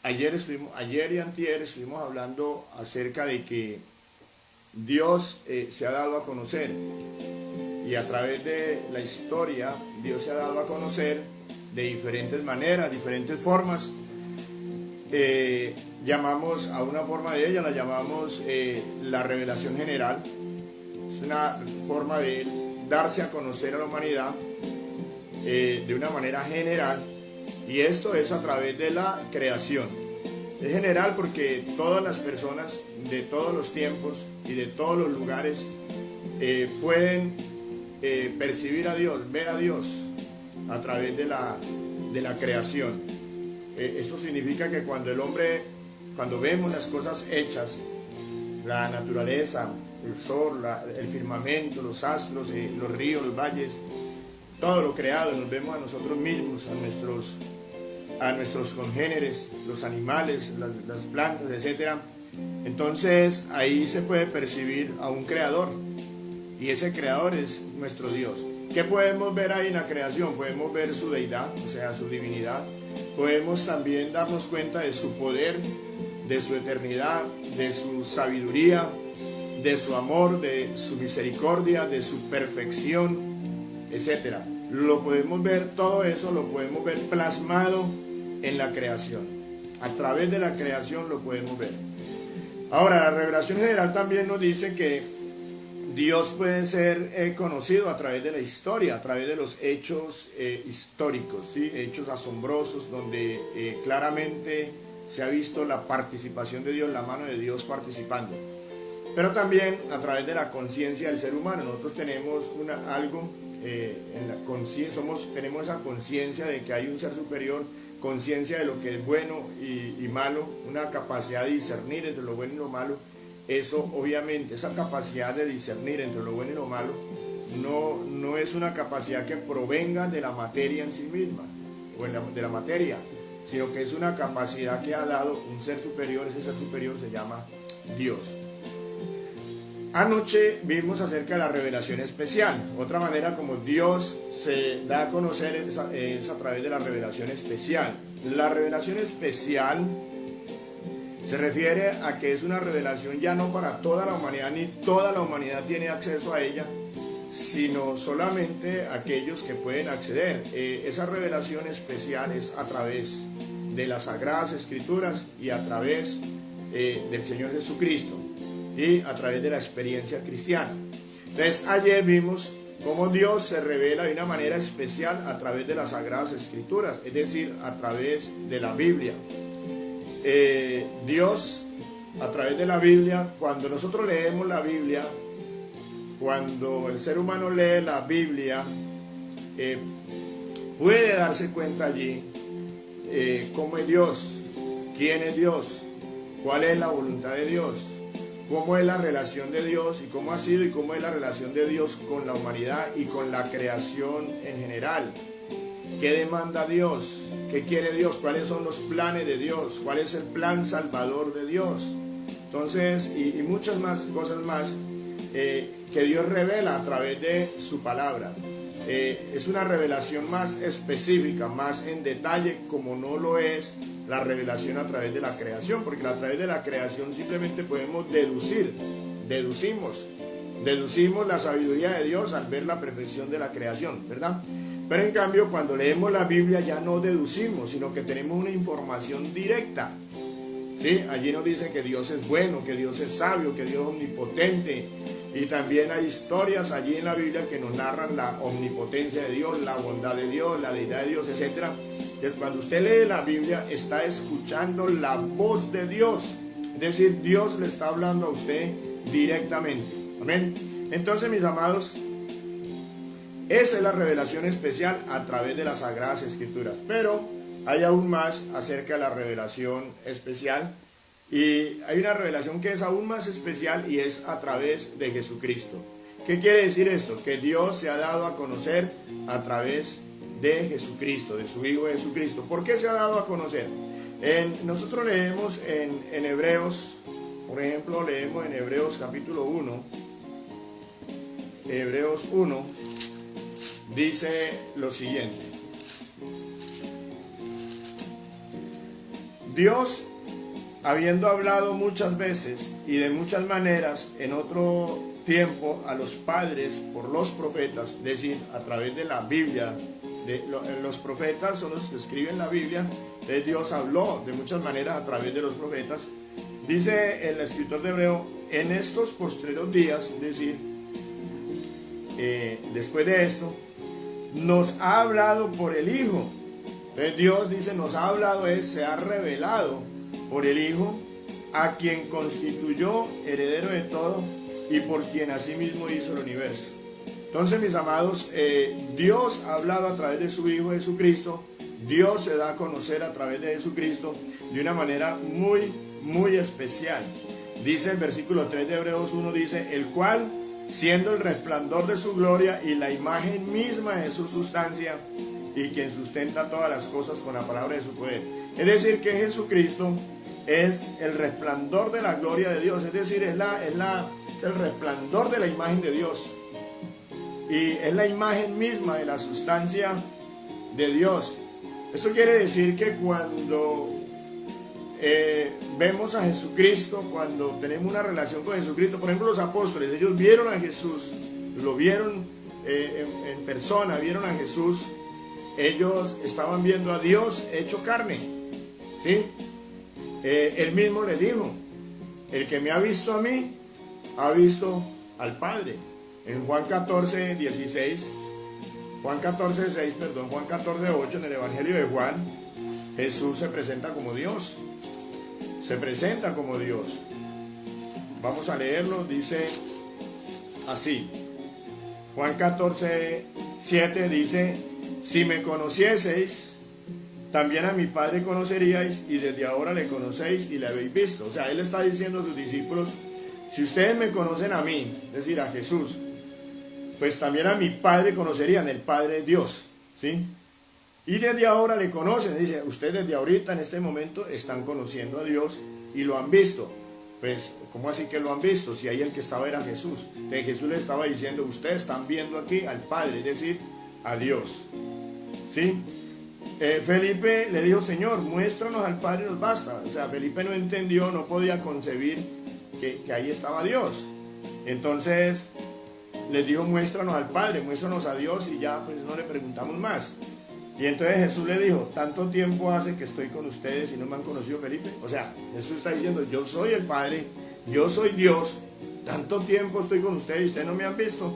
ayer y antier estuvimos hablando acerca de que Dios se ha dado a conocer, y a través de la historia Dios se ha dado a conocer de diferentes maneras, diferentes formas. Llamamos a una forma de ella, la llamamos la revelación general. Es una forma de darse a conocer a la humanidad de una manera general, y esto es a través de la creación. Es general porque todas las personas de todos los tiempos y de todos los lugares pueden percibir a Dios, ver a Dios a través de la creación. Esto significa que cuando vemos las cosas hechas, la naturaleza, el sol, el firmamento, los astros, los ríos, los valles, todo lo creado, nos vemos a nosotros mismos, a nuestros congéneres, los animales, las plantas, etc. Entonces ahí se puede percibir a un creador, y ese creador es nuestro Dios. ¿Qué podemos ver ahí en la creación? Podemos ver su deidad, o sea, su divinidad. Podemos también darnos cuenta de su poder, de su eternidad, de su sabiduría, de su amor, de su misericordia, de su perfección, etc. Lo podemos ver, todo eso lo podemos ver plasmado en la creación. A través de la creación lo podemos ver. Ahora, la revelación general también nos dice que Dios puede ser conocido a través de la historia, a través de los hechos históricos, ¿sí? Hechos asombrosos donde claramente se ha visto la participación de Dios, la mano de Dios participando. Pero también a través de la conciencia del ser humano. Nosotros tenemos en la conciencia, tenemos esa conciencia de que hay un ser superior, conciencia de lo que es bueno y malo, una capacidad de discernir entre lo bueno y lo malo. Eso obviamente, esa capacidad de discernir entre lo bueno y lo malo, no es una capacidad que provenga de la materia en sí misma, o de la materia, sino que es una capacidad que ha dado un ser superior. Ese ser superior se llama Dios. Anoche vimos acerca de la revelación especial. Otra manera como Dios se da a conocer es a través de la revelación especial. La revelación especial se refiere a que es una revelación ya no para toda la humanidad, ni toda la humanidad tiene acceso a ella, sino solamente aquellos que pueden acceder. Esa revelación especial es a través de las Sagradas Escrituras y a través del Señor Jesucristo, y a través de la experiencia cristiana. Entonces, ayer vimos cómo Dios se revela de una manera especial a través de las Sagradas Escrituras, es decir, a través de la Biblia. Dios, a través de la Biblia, cuando nosotros leemos la Biblia, cuando el ser humano lee la Biblia, puede darse cuenta allí cómo es Dios, quién es Dios, cuál es la voluntad de Dios, cómo es la relación de Dios y cómo ha sido y cómo es la relación de Dios con la humanidad y con la creación en general. ¿Qué demanda Dios? ¿Qué quiere Dios? ¿Cuáles son los planes de Dios? ¿Cuál es el plan salvador de Dios? Entonces, y muchas más cosas más que Dios revela a través de su palabra. Es una revelación más específica, más en detalle, como no lo es la revelación a través de la creación, porque a través de la creación simplemente podemos deducimos la sabiduría de Dios al ver la perfección de la creación, ¿verdad? Pero en cambio, cuando leemos la Biblia ya no deducimos, sino que tenemos una información directa. ¿Sí? Allí nos dicen que Dios es bueno, que Dios es sabio, que Dios es omnipotente. Y también hay historias allí en la Biblia que nos narran la omnipotencia de Dios, la bondad de Dios, la deidad de Dios, etc. Entonces, cuando usted lee la Biblia, está escuchando la voz de Dios. Es decir, Dios le está hablando a usted directamente. Amén. Entonces, mis amados, esa es la revelación especial a través de las Sagradas Escrituras. Pero hay aún más acerca de la revelación especial. Y hay una revelación que es aún más especial y es a través de Jesucristo. ¿Qué quiere decir esto? Que Dios se ha dado a conocer a través de Jesucristo, de su Hijo Jesucristo. ¿Por qué se ha dado a conocer? Nosotros leemos en Hebreos, por ejemplo, leemos en Hebreos capítulo 1. Hebreos 1 dice lo siguiente. Dios, habiendo hablado muchas veces y de muchas maneras en otro tiempo a los padres por los profetas, es decir, a través de la Biblia, los profetas son los que escriben la Biblia, entonces Dios habló de muchas maneras a través de los profetas. Dice el escritor de Hebreo, en estos postreros días, es decir, después de esto, nos ha hablado por el Hijo. Entonces Dios dice, nos ha hablado, se ha revelado por el Hijo, a quien constituyó heredero de todo y por quien asimismo hizo el universo. Entonces, mis amados, Dios ha hablado a través de su Hijo Jesucristo. Dios se da a conocer a través de Jesucristo de una manera muy, muy especial. Dice el versículo 3 de Hebreos 1, dice, el cual, siendo el resplandor de su gloria y la imagen misma de su sustancia, y quien sustenta todas las cosas con la palabra de su poder. Es decir, que Jesucristo es el resplandor de la gloria de Dios, es decir, es el resplandor de la imagen de Dios. Y es la imagen misma de la sustancia de Dios. Esto quiere decir que cuando vemos a Jesucristo, cuando tenemos una relación con Jesucristo, por ejemplo los apóstoles, ellos vieron a Jesús, lo vieron en persona, vieron a Jesús, ellos estaban viendo a Dios hecho carne, ¿sí? Él mismo le dijo, el que me ha visto a mí, ha visto al Padre. En Juan 14, 6, Juan 14, 8, en el Evangelio de Juan, Jesús se presenta como Dios. Se presenta como Dios. Vamos a leerlo, dice así. Juan 14, 7 dice, si me conocieseis, también a mi Padre conoceríais, y desde ahora le conocéis y le habéis visto. O sea, Él está diciendo a sus discípulos, si ustedes me conocen a mí, es decir, a Jesús, pues también a mi Padre conocerían, el Padre Dios, ¿sí? Y desde ahora le conocen, dice, ustedes desde ahorita en este momento están conociendo a Dios y lo han visto. Pues, ¿cómo así que lo han visto? Si ahí el que estaba era Jesús. De Jesús le estaba diciendo, ustedes están viendo aquí al Padre, es decir, a Dios, ¿sí? Felipe le dijo, Señor, muéstranos al Padre, nos basta. O sea, Felipe no entendió, no podía concebir que ahí estaba Dios. Entonces les dijo, muéstranos al Padre, muéstranos a Dios, y ya pues no le preguntamos más. Y entonces Jesús le dijo, tanto tiempo hace que estoy con ustedes y no me han conocido, Felipe. O sea, Jesús está diciendo, yo soy el Padre, yo soy Dios, tanto tiempo estoy con ustedes y ustedes no me han visto.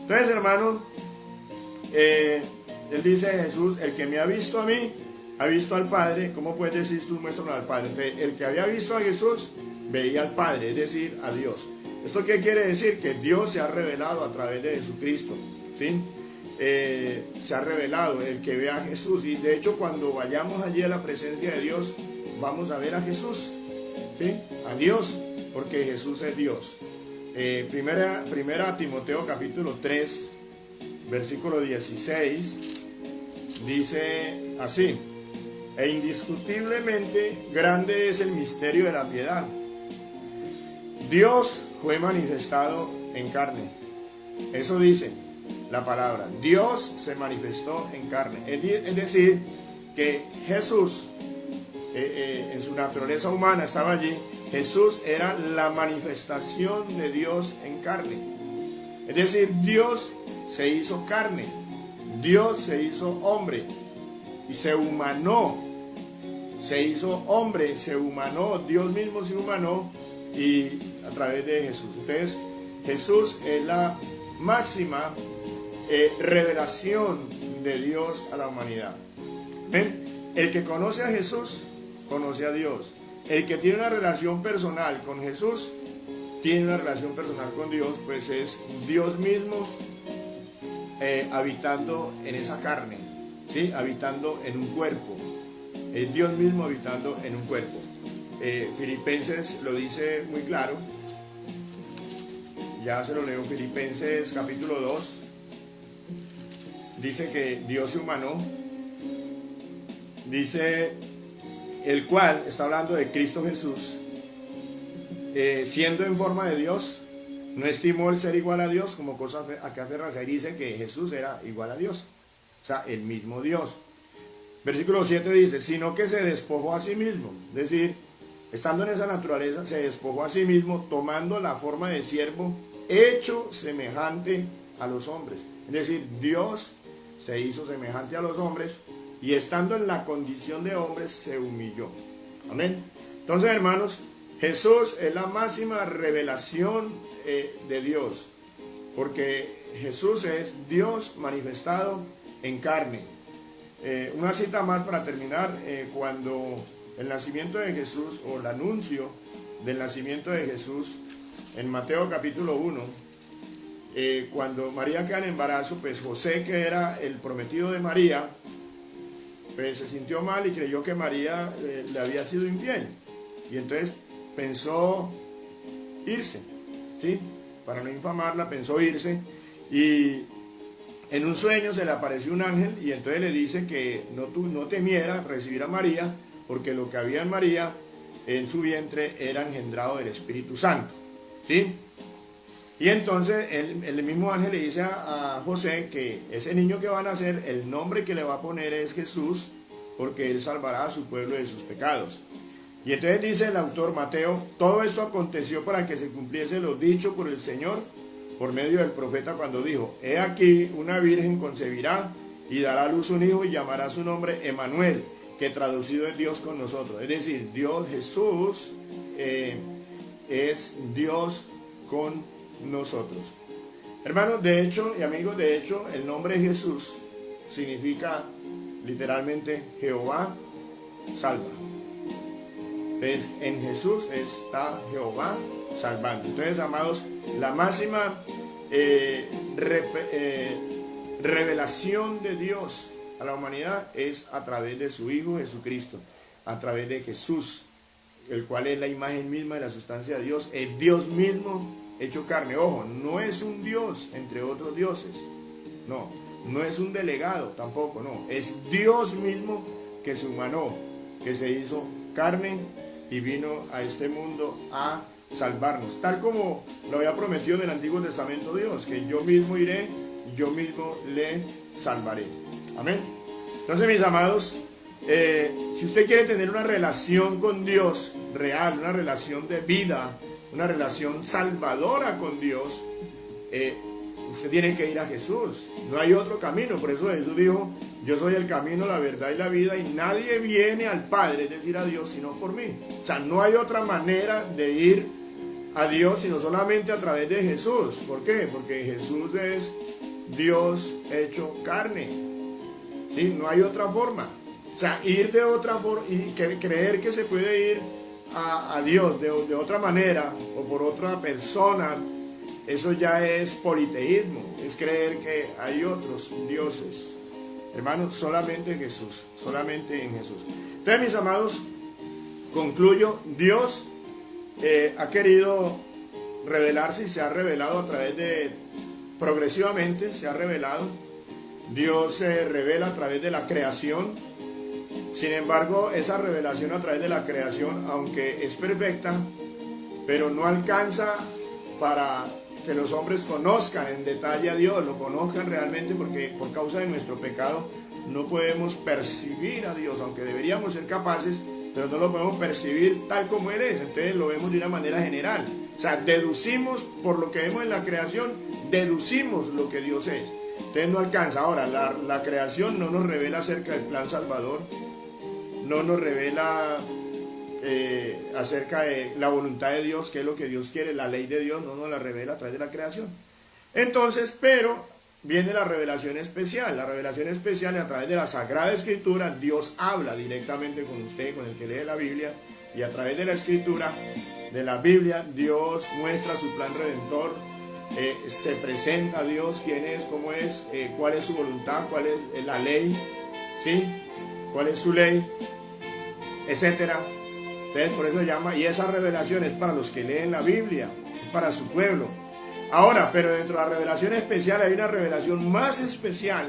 Entonces, hermanos, él dice, Jesús, el que me ha visto a mí, ha visto al Padre. ¿Cómo puedes decir tú, muéstranos al Padre? Entonces, el que había visto a Jesús, veía al Padre, es decir, a Dios. ¿Esto qué quiere decir? Que Dios se ha revelado a través de Jesucristo, ¿sí? Se ha revelado, el que ve a Jesús, y de hecho cuando vayamos allí a la presencia de Dios, vamos a ver a Jesús, ¿sí? A Dios, porque Jesús es Dios. Primera Timoteo capítulo 3, versículo 16, dice así, e indiscutiblemente grande es el misterio de la piedad. Dios fue manifestado en carne. Eso dice la palabra. Dios se manifestó en carne. Es decir, que Jesús, en su naturaleza humana, estaba allí. Jesús era la manifestación de Dios en carne. Es decir, Dios se hizo carne. Dios se hizo hombre y se humanó. Se hizo hombre, se humanó. Dios mismo se humanó, y a través de Jesús. Entonces, Jesús es la máxima revelación de Dios a la humanidad. ¿Ven? El que conoce a Jesús, conoce a Dios. El que tiene una relación personal con Jesús, tiene una relación personal con Dios, pues es Dios mismo habitando en esa carne, ¿sí? Habitando en un cuerpo. Es Dios mismo habitando en un cuerpo. Filipenses lo dice muy claro. Ya se lo leo, Filipenses capítulo 2. Dice que Dios se humanó. Dice, el cual, está hablando de Cristo Jesús, siendo en forma de Dios, no estimó el ser igual a Dios como cosa a que aferrarse. Ahí dice que Jesús era igual a Dios. O sea, el mismo Dios. Versículo 7 dice, sino que se despojó a sí mismo. Es decir, estando en esa naturaleza, se despojó a sí mismo, tomando la forma de siervo, hecho semejante a los hombres. Es decir, Dios se hizo semejante a los hombres y estando en la condición de hombres, se humilló. Amén. Entonces, hermanos, Jesús es la máxima revelación de Dios, porque Jesús es Dios manifestado en carne. Una cita más para terminar, cuando el nacimiento de Jesús, o el anuncio del nacimiento de Jesús, en Mateo capítulo 1, cuando María queda en embarazo, pues José, que era el prometido de María, pues se sintió mal y creyó que María le había sido infiel. Y entonces pensó irse, ¿sí? Para no infamarla, pensó irse. Y en un sueño se le apareció un ángel y entonces le dice que no temiera recibir a María, porque lo que había en María, en su vientre, era engendrado del Espíritu Santo, ¿sí? Y entonces el mismo ángel le dice a José que ese niño que va a nacer, el nombre que le va a poner es Jesús, porque él salvará a su pueblo de sus pecados. Y entonces dice el autor Mateo, todo esto aconteció para que se cumpliese lo dicho por el Señor por medio del profeta cuando dijo, he aquí una virgen concebirá y dará a luz un hijo y llamará su nombre Emanuel, que traducido es Dios con nosotros. Es decir, Dios, Jesús, es Dios con nosotros. Hermanos, de hecho y amigos, de hecho, el nombre Jesús significa literalmente Jehová salva. Entonces, en Jesús está Jehová salvando. Entonces, amados, la máxima revelación de Dios a la humanidad es a través de su Hijo Jesucristo, a través de Jesús, el cual es la imagen misma de la sustancia de Dios, el Dios mismo hecho carne. Ojo, no es un Dios entre otros dioses, no es un delegado tampoco, no, es Dios mismo que se humanó, que se hizo carne y vino a este mundo a salvarnos, tal como lo había prometido en el Antiguo Testamento Dios, que yo mismo iré, yo mismo le salvaré. Amén. Entonces, mis amados, si usted quiere tener una relación con Dios real, una relación de vida, una relación salvadora con Dios, usted tiene que ir a Jesús. No hay otro camino. Por eso Jesús dijo, yo soy el camino, la verdad y la vida, y nadie viene al Padre, es decir, a Dios, sino por mí. O sea, no hay otra manera de ir a Dios sino solamente a través de Jesús. ¿Por qué? Porque Jesús es Dios hecho carne. ¿Sí? No hay otra forma. O sea, ir de otra forma y creer que se puede ir a Dios de otra manera o por otra persona, eso ya es politeísmo, es creer que hay otros dioses. Hermanos, solamente Jesús, solamente en Jesús. Entonces, mis amados, concluyo, Dios ha querido revelarse y se ha revelado a través de, progresivamente se ha revelado. Dios se revela a través de la creación. Sin embargo, esa revelación a través de la creación, aunque es perfecta, pero no alcanza para que los hombres conozcan en detalle a Dios, lo conozcan realmente, porque por causa de nuestro pecado no podemos percibir a Dios, aunque deberíamos ser capaces, pero no lo podemos percibir tal como Él es. Entonces lo vemos de una manera general. O sea, deducimos por lo que vemos en la creación, deducimos lo que Dios es. Entonces no alcanza. Ahora, la creación no nos revela acerca del plan salvador, no nos revela acerca de la voluntad de Dios, que es lo que Dios quiere, la ley de Dios, no nos la revela a través de la creación. Entonces, pero viene la revelación especial. La revelación especial, a través de la Sagrada Escritura, Dios habla directamente con usted, con el que lee la Biblia, y a través de la Escritura, de la Biblia, Dios muestra su plan redentor, se presenta a Dios, quién es, cómo es, cuál es su voluntad, cuál es la ley, ¿sí? Cuál es su ley, etcétera. Entonces, por eso se llama, y esa revelación es para los que leen la Biblia, es para su pueblo. Ahora, pero dentro de la revelación especial hay una revelación más especial,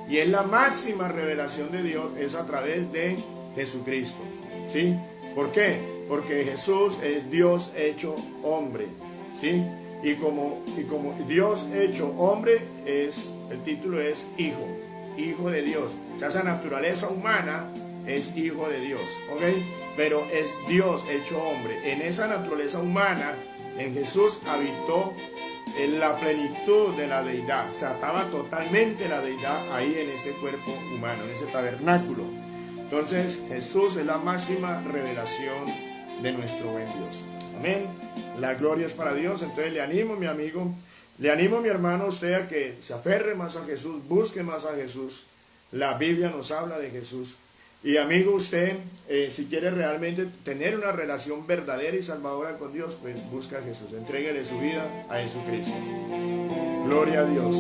y es la máxima revelación de Dios, es a través de Jesucristo, ¿sí? ¿Por qué? Porque Jesús es Dios hecho hombre, ¿sí? Y como Dios hecho hombre, el título es Hijo. hijo de Dios. O sea, esa naturaleza humana es hijo de Dios, ¿ok? Pero es Dios hecho hombre. En esa naturaleza humana, en Jesús habitó en la plenitud de la deidad. O sea, estaba totalmente la deidad ahí en ese cuerpo humano, en ese tabernáculo. Entonces, Jesús es la máxima revelación de nuestro buen Dios. Amén. La gloria es para Dios. Entonces le animo, mi amigo, le animo, mi hermano, a usted a que se aferre más a Jesús, busque más a Jesús. La Biblia nos habla de Jesús. Y amigo, usted, si quiere realmente tener una relación verdadera y salvadora con Dios, pues busca a Jesús. Entréguele su vida a Jesucristo. Gloria a Dios.